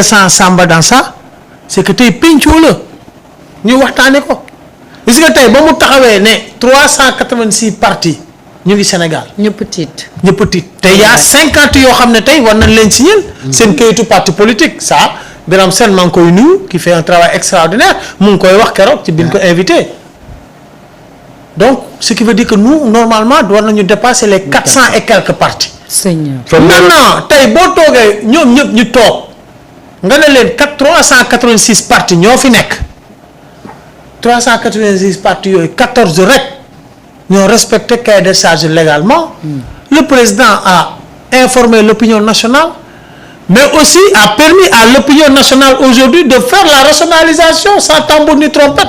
sans Samba dans ça c'est que tey pencoo la ñu waxtaane ko gis nga tey ba mu taxawee ne 386 partis ñu ngi Sénégal. ñëpp tiit te y a 50 yoo xam ne tey war nañ leen signer seen kayitu parti politique ça Birame Sène maa ngi koy nuyu qui fait un travail extraordinaire mu ngi koy wax keroog ci biñ ko invité donc ce qui veut dire que nous normalement war nañu dépasser les 400 et quelques partis. Seigneur. maintenant tey boo toogee ñoom ñëpp ñu toog nga ne leen 386 partis ñoo fi nekk 386 partis yooyu 14 rek ñoo respecté cahier de charge légalement. Le président a informé l'opinion nationale mais aussi a permis à l'opinion nationale aujourd'hui de faire la rationalisation sans tambour ni trompette.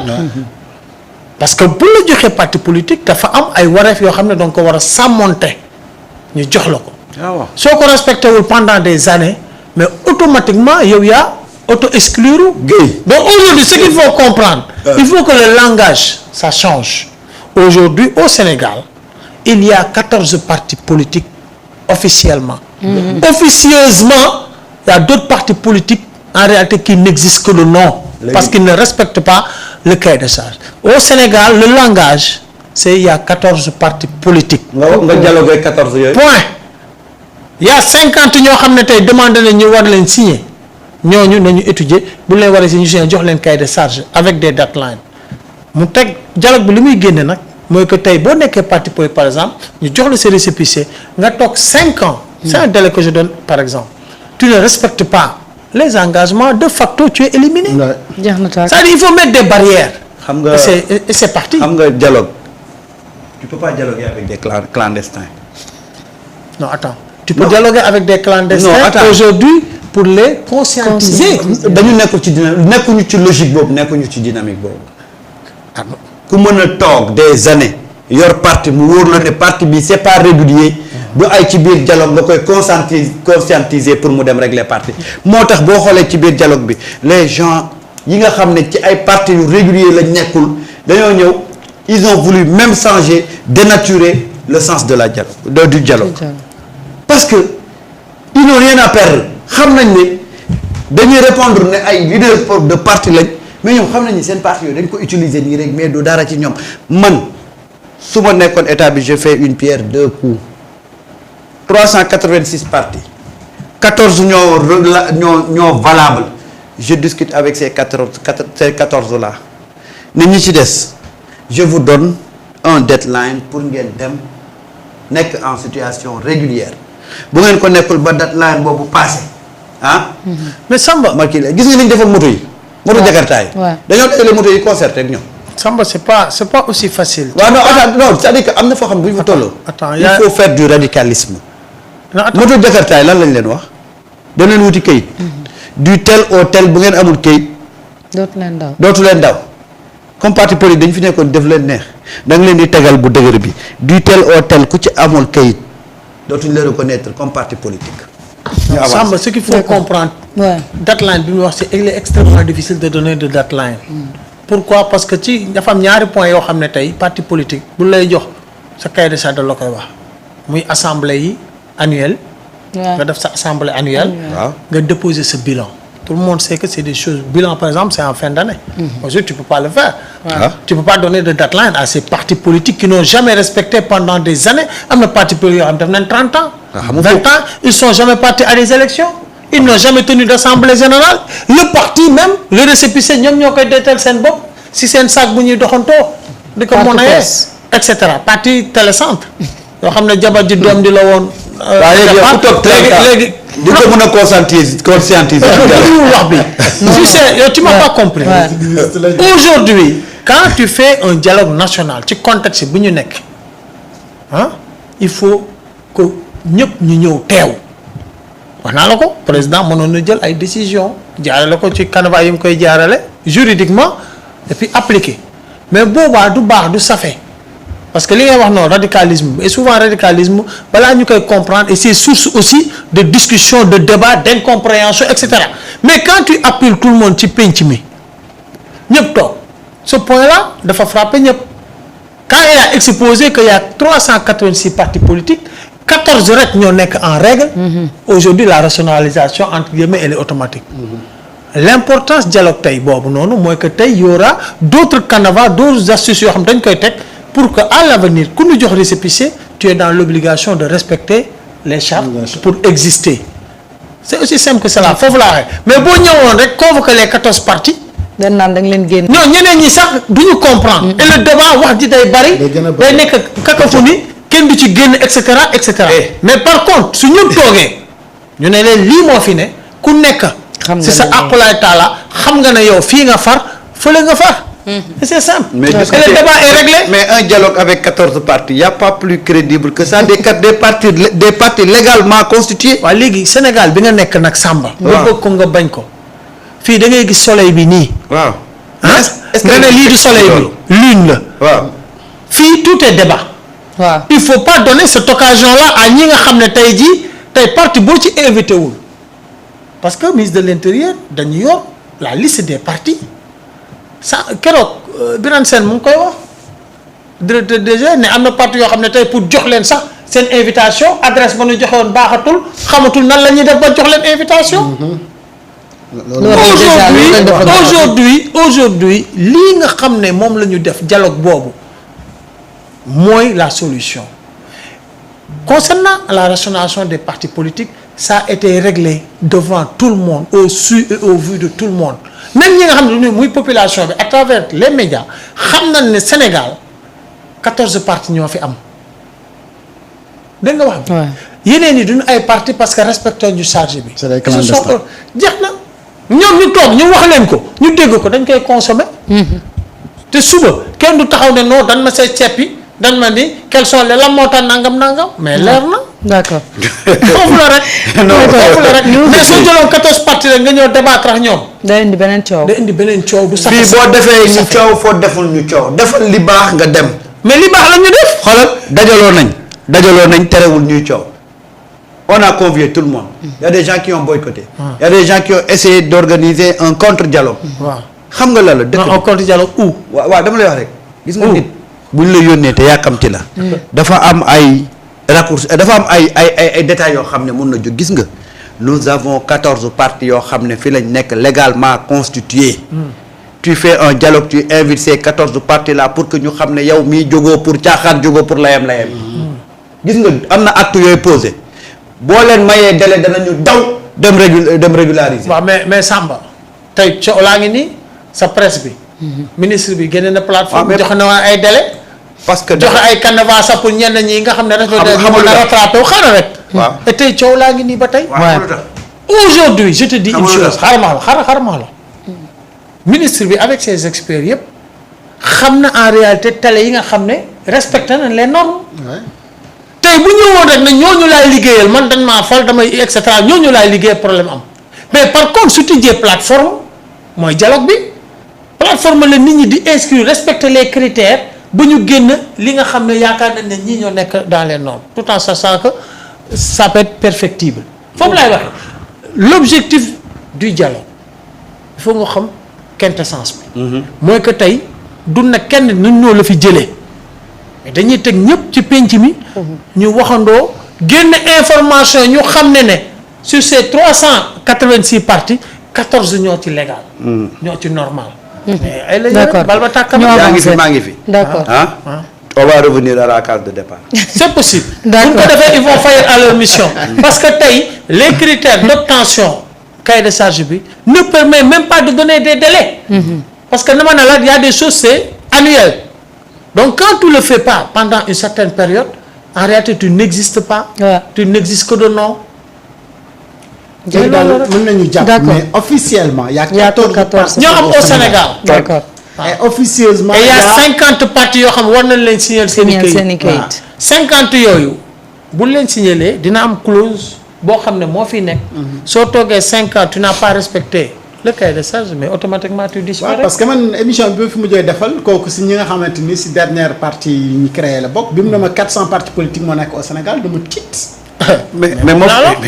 Parce que bu la joxee parti politique dafa am ay wareef yoo xam ne donc ko war a sàmmonte ñu jox la ko. soo ko respecté wul pendant des années mais automatiquement yow yaa auto-exclure. donc aujourd'hui ce qu'il faut comprendre. il faut que le langage ça change. Aujourd'hui au Sénégal il y a 14 partis politiques officiellement. Officieusement il y a d'autres partis politiques en réalité qui n'existent que le nom. Parce qu'ils ne respectent pas le cahier de charge. Au Sénégal le langage c'est il y a 14 partis politiques. nga dialogué 14 yooyu. point il y a 50 ñoo xam ne tey demandé nañ ñu war leen signer ñooñu nañu étudier bu leen war a signer ñu signer jox leen cahier de charge avec des deadlines mu teg dialogue bi li muy génne nag mooy que tey boo nekkee parti politique par exemple ñu jox la sa récépissé nga toog 5 ans. c'est un délai que je donne par exemple tu ne respectes pas les engagements de facto tu es éliminé. c'est-à-dire il faut mettre des barrières. xam nga et c'est parti. xam nga dialogue tu peux pas dialoguer avec des clandestins. non attends tu peux dialoguer avec des clandestins. aujourd'hui pour les conscientiser. dañu nekkul ci nekkuñu ci logique boobu nekkuñu ci dynamique boobu. ku mën a toog des années yor parti mu wóor la ne parti bi c'est pas régulier du ay ci biir dialogue nga koy conscientiser pour mu dem régler parti moo tax boo xoolee ci biir dialogue bi les gens yi nga xam ne ci ay partis yu régulier lañ nekkul dañoo ñëw ils ont voulu même changer dénaturer le sens de la dialogue du dialogue parce que ils n'ont rien à perdre xam nañ ne dañuy répondre ne ay leaders de parti lañ mais ñoom xam nañ ni seen parti yooyu dañ ko utiliser nii rek mais du dara ci ñoom man su ma nekkoon état bi je fais une pierre deux coups 386 partis 14 ñoo valable je discute avec ces 14 là ne ñi ci des je vous donne un deadline pour ngeen dem nekk en situation régulière bu ngeen ko nekkul ba deadline boobu passé mais Samba ma kii la gis nga li ñu def ak moto yi. moto Jakarta yi. dañoo dajale moto yi concerté ak ñoom. Samba c'est pas aussi facile. waaw non attends non c'est-à-dire que am na foo xam bu ñu fa tolloo. il faut faire du radicalisme. moto Jakarta yi lan lañ leen wax. dem leen wuti kayit. du tel au tel bu ngeen amul kayit. dootu leen daw. comme parti politique dañ fi nekkoon def leen neex da nga leen di tegal bu dëgër bi du tel au tel ku ci amul kayit dootuñ leen reconnaître comme parti politique. Samba ce qu'il faut comprendre. deadline bi mu wax c'est il est extrêmement difficile de donner de deadline. Pourquoi parce que ci dafa am ñaari points yoo xam ne tey parti politique bu lay jox sa cahier de charge la koy wax muy assemblée yi annuelle. nga def sa assemblée annuelle. nga déposer sa bilan. Tout le monde sait que c'est des choses bilan par exemple c'est en fin d'année. Aujourd'hui tu peux pas le faire. Tu peux pas donner de deadline à ces partis politiques qui n'ont jamais respecté pendant des années am na parti politique yoo xam def nañ 30 ans. 20 ans ils sont jamais partis à des élections. Ils n'ont jamais tenu d'assemblée générale. Le parti même le récépissé ñoom ñoo koy deetal seen bopp si seen sac bu ñuy doxantoo. di ko monnaie et cetera parti télécentre. yoo xam ne jabar ji doom di la woon. léegi di ko mën a conscientiser. wax bi. tu sais yow tu m'as pas compris. Aujourd'hui quand tu fais un dialogue national ci contexte bu ñu nekk il faut que ñëpp ñu ñëw teew. wax naa la ko président mënoon na jël ay décisions jaarale ko ci canevas yi mu koy jaarale juridiquement et puis appliqué mais boobaa du baax du safe parce que li ngay wax noonu radicalisme et souvent radicalisme balaa ñu koy comprendre et c'est source aussi de discussion de débat d'incompréhension et cetera mais quand tu appuies tout le monde ci penc mi ñëpp toog ce point là dafa frapper ñëpp quand il a exposé que y a 386 partis politiques 14 rek ñoo nekk en règle. Aujourd'hui la rationalisation entre guillemets elle est automatique. L'importance dialogue tey boobu noonu mooy que tey y aura d'autres canevas d'autres astuces yoo xam dañ koy teg pour que à l'avenir ku ñu jox récépissé tu es dans l'obligation de respecter les chartes pour exister. C'est aussi simple que cela foofu laa waxee mais boo ñëwoon rek convoquer les 14 partis. dañ naan da nga leen génn. non ñeneen ñi sax du ñu comprendre. et le débat wax ji day bari. day nekk cacophonie kenn du ci génn et cetera et cetera. mais par contre su ñëpp toogee ñu ne leen lii moo fi ne ku nekk. si sa aqulaay taala xam nga ne yow fii nga far fële nga far. c'est simple. mais et le débat est réglé. mais un dialogue avec 14 partis y a pas plus crédible que ça des partis légalement constitués. waaw léegi Sénégal bi nga nekk nag Samba. nga bëgg ko nga bañ ko. fii da ngay gis soleil bi nii. waaw. est-ce que nga ne lii du soleil bi lune la. waaw. fii tout est débat. waaw il faut pas donner cette occasion là à ñi nga xam ne tey jii tey parti boo ci invité wul parce que ministre de l'intérieur dañu yor la liste des partis sa keroog Birane Sène mu ngi koy wax directeur DG ne am na parti yoo xam ne tey pour jox leen sax seen invitation adresse ba ñu joxewoon baaxatul xamatul nan la ñuy def ba jox leen invitation. aujourd'hui lii nga xam ne moom la ñu def dialogue boobu mooy la solution concernant la rationalisation des partis politiques ça a été réglé devant tout le monde au su et au vu de tout le monde même ñi nga xam ne muy population bi à travers les médias xam nañ ne Sénégal 14 partis ñoo fi am dégg nga wax bi yeneen yi duñu ay partis parce que respecté ñu chargé bi jeex na ñoom ñu toog ñu wax leen ko ñu dégg ko dañ koy consommer te suba kenn du taxaw ne non dañ ma say ceppi dañ ma ni quels sont les lan moo tax nangam mais leer na. d'accord foofu la rek. foofu la rek mais soo jëloon 14 partis rek nga ñëw débattre ak ñoom. day indi beneen coow. day indi beneen coow du sax. fii boo defee ñu coow foo deful ñu coow defal li baax nga dem. mais li baax la ñu def. xoolal dajaloo nañ terewul ñuy coow. On a convié tout le monde. Il y a des gens qui ont boycotté. Il y a des gens qui ont essayé d'organiser un contre-dialogue. waaw xam nga la la dëkk. un contre-dialogue où. waaw dama lay wax rek. gis nga nit buñ la yónnee te yàkkamti la. dafa am ay raccourcis dafa am ay détails yoo xam ne mun na jóg gis nga. nous avons 14 partis yoo xam ne fi lañ nekk légalement constitués. tu fais un dialogue tu invites ces 14 partis là pour que ñu xam ne yow mii jógoo pour caaxaan jógoo pour layam. gis nga am na acte yooyu posé. boo leen mayee délai danañu daw dem régulariser. waaw mais Samba tey coow laa ngi nii sa presse bi. ministre bi génne na plateforme. joxe na ay délai. parce que joxe ay canevas sax pour ñenn ñi nga xam ne. xam nga rattrapé wu xaaral rek. waaw te tey coow laa ngi nii ba tey. aujourd'hui je te dis une chose xaaral ma la ministre bi avec ses experts yëpp xam na en réalité télé yi nga xam ne respecté nañ les normes. tey bu ñëwoon rek ne ñooñu laay liggéeyal man dañ maa fal damay et cetera ñooñu laay liggéeyal problème am mais par contre su tijjee plateforme mooy dialogue bi plateforme la nit ñi di inscrire respecter les critères ba ñu génn li nga xam ne yaakaar nañ ne ñii ñoo nekk dans les normes tout en sachant que ça peut être perfectible foofu laay waxee l'objectif du dialogue il faut nga xam quintessence bi. mooy que tey du na kenn ñun ñoo la fi jëlee. dañuy teg ñëpp ci penc mi. ñu waxandoo génn information ñu xam ne sur ces 386 partis 14 ñoo ci légal. ñoo ci normal. mais ay la d'accord bal ba tàkk yaa ngi fi maa ngi fi. d'accord on va revenir à la case de départ. c'est possible. d'accord bu ko defee ils vont faillir à leur mission. parce que tey les critères d'obtention cahier de charge bi ne permet même pas de donner des délais. parce que dama ne la y a des choses c'est annuel. Donc quand tu le fais pas pendant une certaine période en réalité tu n'existes pas. tu n'existes que de nom. mën nañu jàpp mais officiellement il y a 14 ñoo am au Sénégal. d'accord et officieusement il y a 50 partis yoo xam war nañ leen signaler seen i kayit 50 yooyu bu leen signaler dina am clause boo xam ne moo fi nekk. soo toogee 5 ans tu n'as pas respecté le cahier de charge mais automatiquement tu disparais. parce que man émission bi fi mujjee defal kooku si ñi nga xamante ni si dernière partie yi ñu créé la bokk bi mu ne ma 400 partis politiques moo nekk au Sénégal dama tiit. mais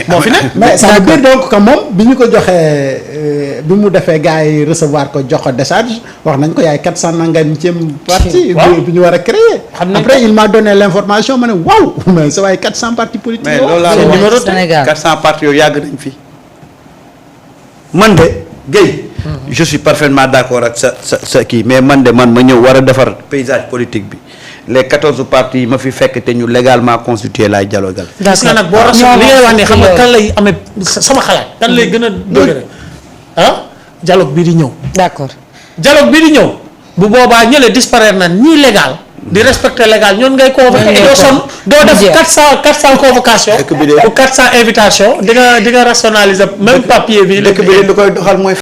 moo fi ne. mais ça veut dire donc que moom bi ñu ko joxee bi mu defee gars yi recevoir ko jox ko décharge wax nañ ko yaay 400 nangamième parti bi ñu war a créer. après il m'a donné l'information ma ne waaw mais sa waay 400 partis politiques. mais loolu laa numéro Sénégal 400 partis yooyu yàgg nañ fi. man de Guèye. je suis parfaitement d'accord ak sa kii mais man ma ñëw war a defar paysage politique bi. les 14 partis yi ma fi fekk te ñu légalement constitué laay dialogal. gis nga nag boo rasul li ngay wax ni xam nga kan lay amee sama xalaat kan lay gën a dëgëre dialogue bii di ñëw. d'accord dialogue bii di ñëw bu boobaa ñële disparaître na ñii légal di respecter légal ñoon ngay convoqué et doo sonn doo def 400 convocation ou 400 invitation di nga rationaliser même papier bi. dëkk bi li koy doxal mooy